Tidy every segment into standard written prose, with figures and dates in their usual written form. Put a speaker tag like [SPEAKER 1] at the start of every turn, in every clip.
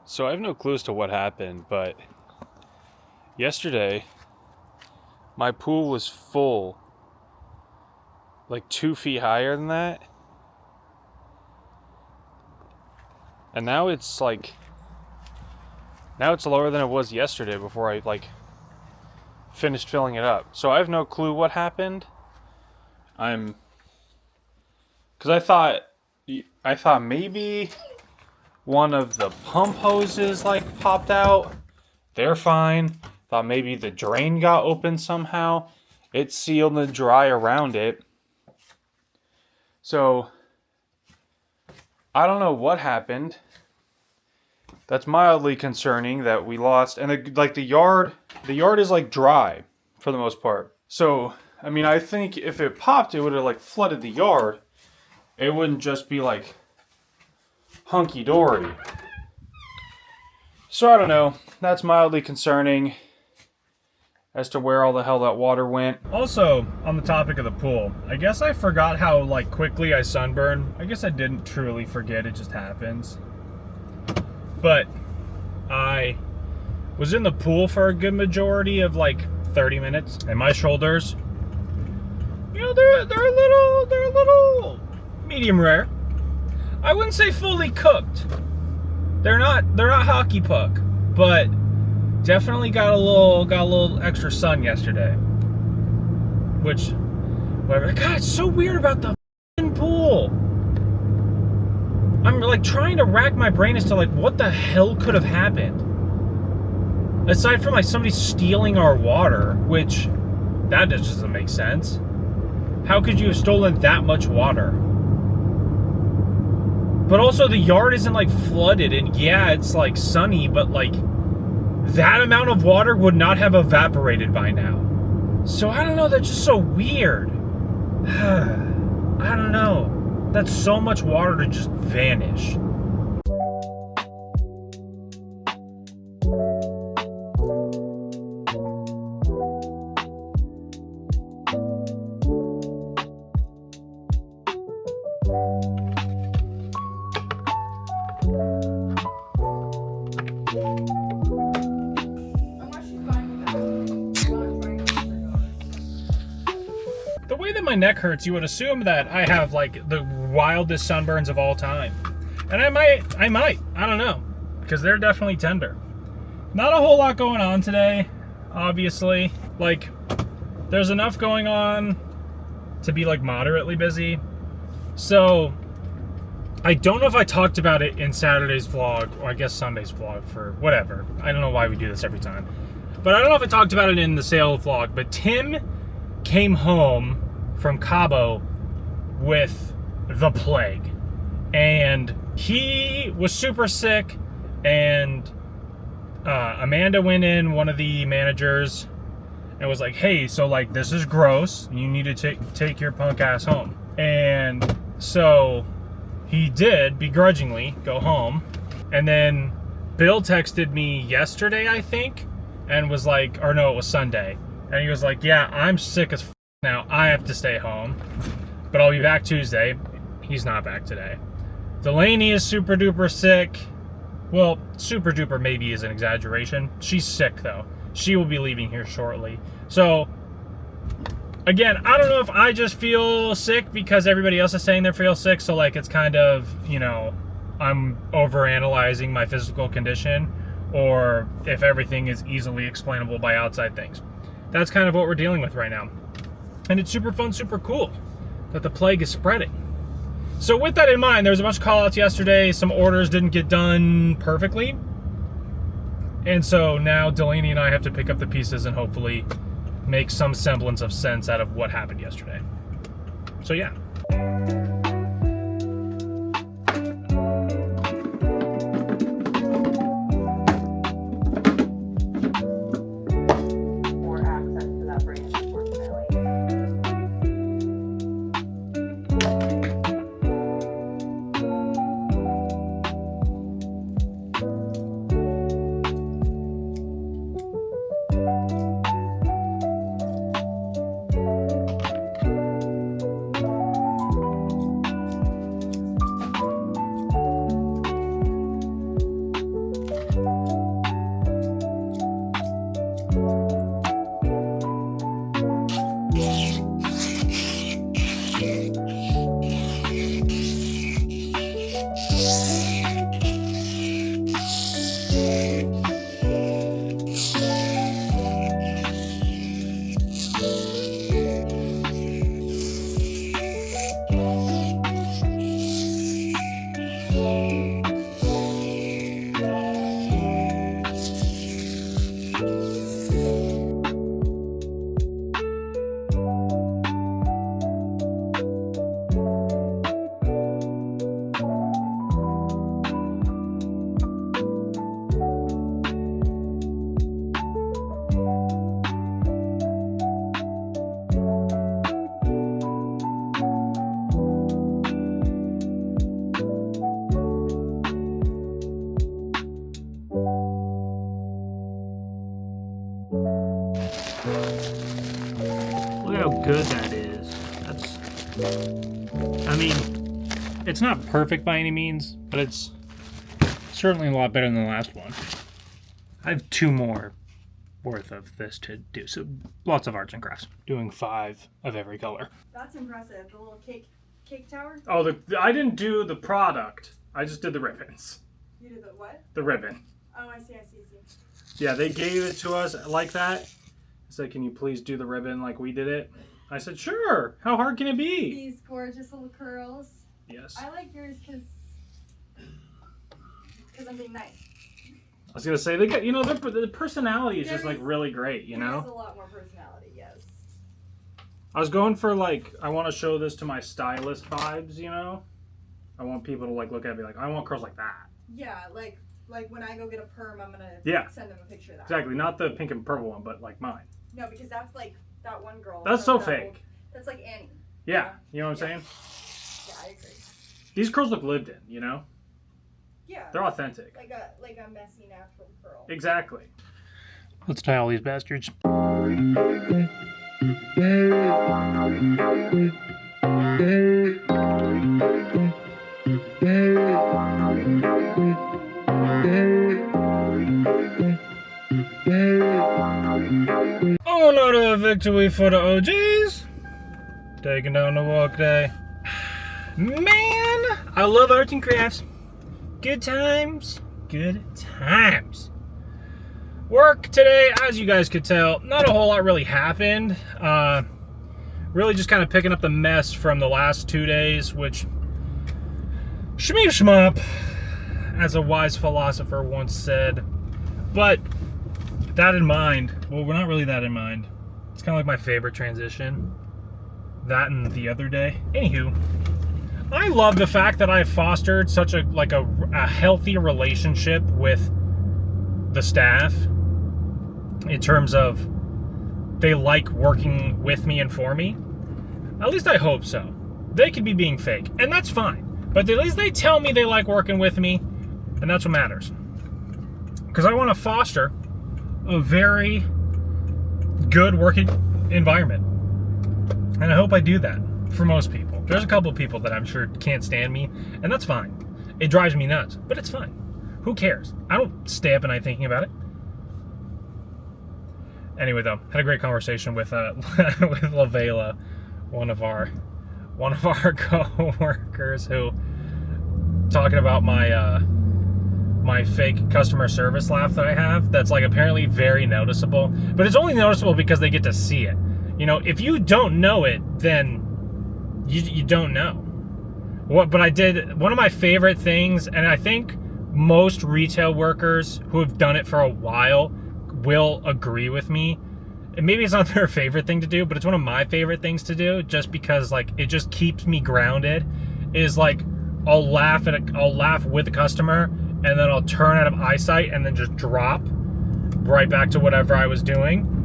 [SPEAKER 1] So I have no clue as to what happened, but yesterday my pool was full, like 2 feet higher than that. And now it's lower than it was yesterday before I finished filling it up. So I have no clue what happened. Because I thought maybe one of the pump hoses popped out. They're fine. Thought maybe the drain got open somehow. It's sealed and dry around it. So I don't know what happened. That's mildly concerning that we lost. And the yard is dry for the most part. So I mean, I think if it popped, it would have flooded the yard. It wouldn't just be hunky dory. So I don't know. That's mildly concerning as to where all the hell that water went. Also, on the topic of the pool, I guess I forgot how quickly I sunburned. I guess I didn't truly forget, it just happens. But I was in the pool for a good majority of 30 minutes, and my shoulders, they're a little medium rare. I wouldn't say fully cooked. They're not hockey puck, but definitely got a little extra sun yesterday. Which, whatever. God, it's so weird about the f***ing pool. I'm trying to rack my brain as to what the hell could have happened. Aside from somebody stealing our water, which that just doesn't make sense. How could you have stolen that much water? But also the yard isn't flooded, and yeah, it's sunny, but that amount of water would not have evaporated by now. So I don't know, that's just so weird. I don't know. That's so much water to just vanish. The way that my neck hurts, you would assume that I have the wildest sunburns of all time. And I might, I don't know, because they're definitely tender. Not a whole lot going on today, obviously. There's enough going on to be moderately busy. So I don't know if I talked about it in Saturday's vlog, or I guess Sunday's vlog, for whatever. I don't know why we do this every time. But I don't know if I talked about it in the sale vlog, but Tim came home from Cabo with the plague, and he was super sick, and Amanda went in, one of the managers, and was like, hey, so this is gross, you need to take your punk ass home. And so he did begrudgingly go home. And then Bill texted me yesterday, I think, and was or no, it was Sunday. And he was like, yeah, I'm sick as now. I have to stay home, but I'll be back Tuesday. He's not back today. Delaney is super duper sick. Well, super duper maybe is an exaggeration. She's sick though. She will be leaving here shortly. So, again, I don't know if I just feel sick because everybody else is saying they feel sick. So it's kind of, I'm overanalyzing my physical condition, or if everything is easily explainable by outside things. That's kind of what we're dealing with right now. And it's super fun, super cool that the plague is spreading. So with that in mind, there was a bunch of call-outs yesterday. Some orders didn't get done perfectly. And so now Delaney and I have to pick up the pieces and hopefully make some semblance of sense out of what happened yesterday. So yeah. Look how good that is. I mean, it's not perfect by any means, but it's certainly a lot better than the last one. I have 2 more worth of this to do, so lots of arts and crafts. Doing 5 of every color.
[SPEAKER 2] That's impressive. The little cake tower?
[SPEAKER 1] Oh, I didn't do the product. I just did the ribbons.
[SPEAKER 2] You did the what?
[SPEAKER 1] The ribbon.
[SPEAKER 2] Oh, I see.
[SPEAKER 1] Yeah, they gave it to us like that. Said, can you please do the ribbon like we did it? I said, sure. How hard can it be?
[SPEAKER 2] These gorgeous little curls.
[SPEAKER 1] Yes.
[SPEAKER 2] I like yours because I'm being nice.
[SPEAKER 1] I was gonna say they got, the personality is just like really great,
[SPEAKER 2] There is a lot more personality, yes.
[SPEAKER 1] I was going for like, I want to show this to my stylist vibes, I want people to like look at me like, I want curls like that.
[SPEAKER 2] Yeah, like when I go get a perm, I'm gonna send them a picture of that.
[SPEAKER 1] Exactly, not the pink and purple one, but like mine.
[SPEAKER 2] No, because that's like that one girl.
[SPEAKER 1] That's so fake.
[SPEAKER 2] That's like Annie.
[SPEAKER 1] Yeah, you know what I'm saying?
[SPEAKER 2] Yeah, I agree.
[SPEAKER 1] These curls look lived in,
[SPEAKER 2] Yeah.
[SPEAKER 1] They're authentic.
[SPEAKER 2] Like a messy natural curl.
[SPEAKER 1] Exactly. Let's tie all these bastards. Another victory for the OGs. Taking down the walk day. Man, I love arts and crafts. Good times. Good times. Work today, as you guys could tell, not a whole lot really happened. Really just kind of picking up the mess from the last 2 days, which shmeep shmop, as a wise philosopher once said. But that in mind, well, we're not really that in mind. It's kind of like my favorite transition. That and the other day. Anywho, I love the fact that I've fostered such a healthy relationship with the staff in terms of they like working with me and for me. At least I hope so. They could be being fake, and that's fine. But at least they tell me they like working with me, and that's what matters. Because I want to foster a very good working environment. And I hope I do that for most people. There's a couple people that I'm sure can't stand me, and that's fine. It drives me nuts, but it's fine. Who cares? I don't stay up at night thinking about it. Anyway, though, had a great conversation with with LaVela, one of our co-workers, who talking about my my fake customer service laugh that I have. That's like apparently very noticeable, but it's only noticeable because they get to see it. If you don't know it, then you don't know. But I did one of my favorite things, and I think most retail workers who have done it for a while will agree with me. And maybe it's not their favorite thing to do, but it's one of my favorite things to do, just because like it just keeps me grounded. Is like I'll laugh with the customer, and then I'll turn out of eyesight and then just drop right back to whatever I was doing.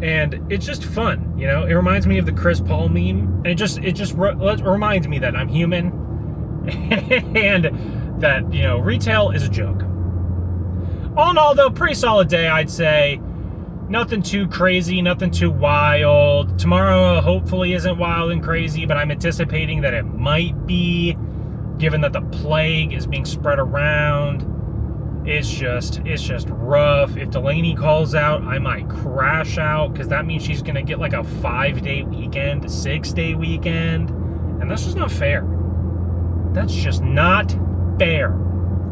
[SPEAKER 1] And it's just fun, It reminds me of the Chris Paul meme, and it just reminds me that I'm human, and that retail is a joke. All in all, though, pretty solid day, I'd say. Nothing too crazy, nothing too wild. Tomorrow hopefully isn't wild and crazy, but I'm anticipating that it might be, given that the plague is being spread around. It's just rough. If Delaney calls out, I might crash out, because that means she's going to get like a 5-day weekend, a 6-day weekend. And that's just not fair. That's just not fair.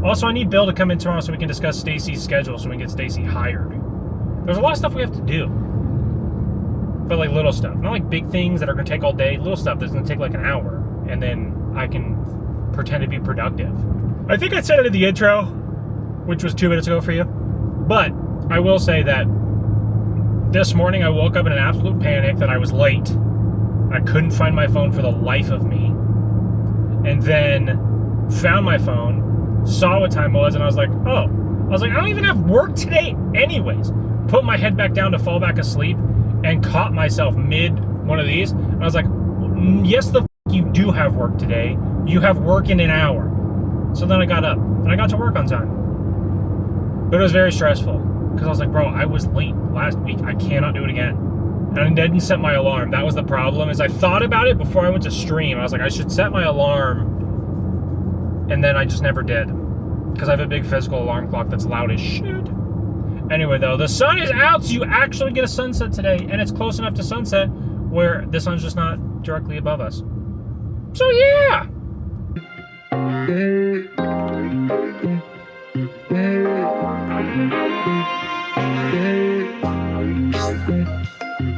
[SPEAKER 1] Also, I need Bill to come in tomorrow so we can discuss Stacy's schedule so we can get Stacy hired. There's a lot of stuff we have to do. But like little stuff. Not like big things that are going to take all day. Little stuff that's going to take like an hour. And then I can pretend to be productive. I think I said it in the intro, which was 2 minutes ago for you. But I will say that this morning I woke up in an absolute panic that I was late. I couldn't find my phone for the life of me. And then found my phone, saw what time it was, and I was like, oh. I was like, I don't even have work today anyways. Put my head back down to fall back asleep and caught myself mid one of these. And I was like, yes, the you do have work today. You have work in an hour. So then I got up and I got to work on time. But it was very stressful because I was like, bro, I was late last week. I cannot do it again. And I didn't set my alarm. That was the problem, is I thought about it before I went to stream. I was like, I should set my alarm. And then I just never did. Because I have a big physical alarm clock that's loud as shit. Anyway, though, the sun is out, so you actually get a sunset today. And it's close enough to sunset where the sun's just not directly above us. So, yeah!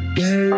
[SPEAKER 3] Yeah.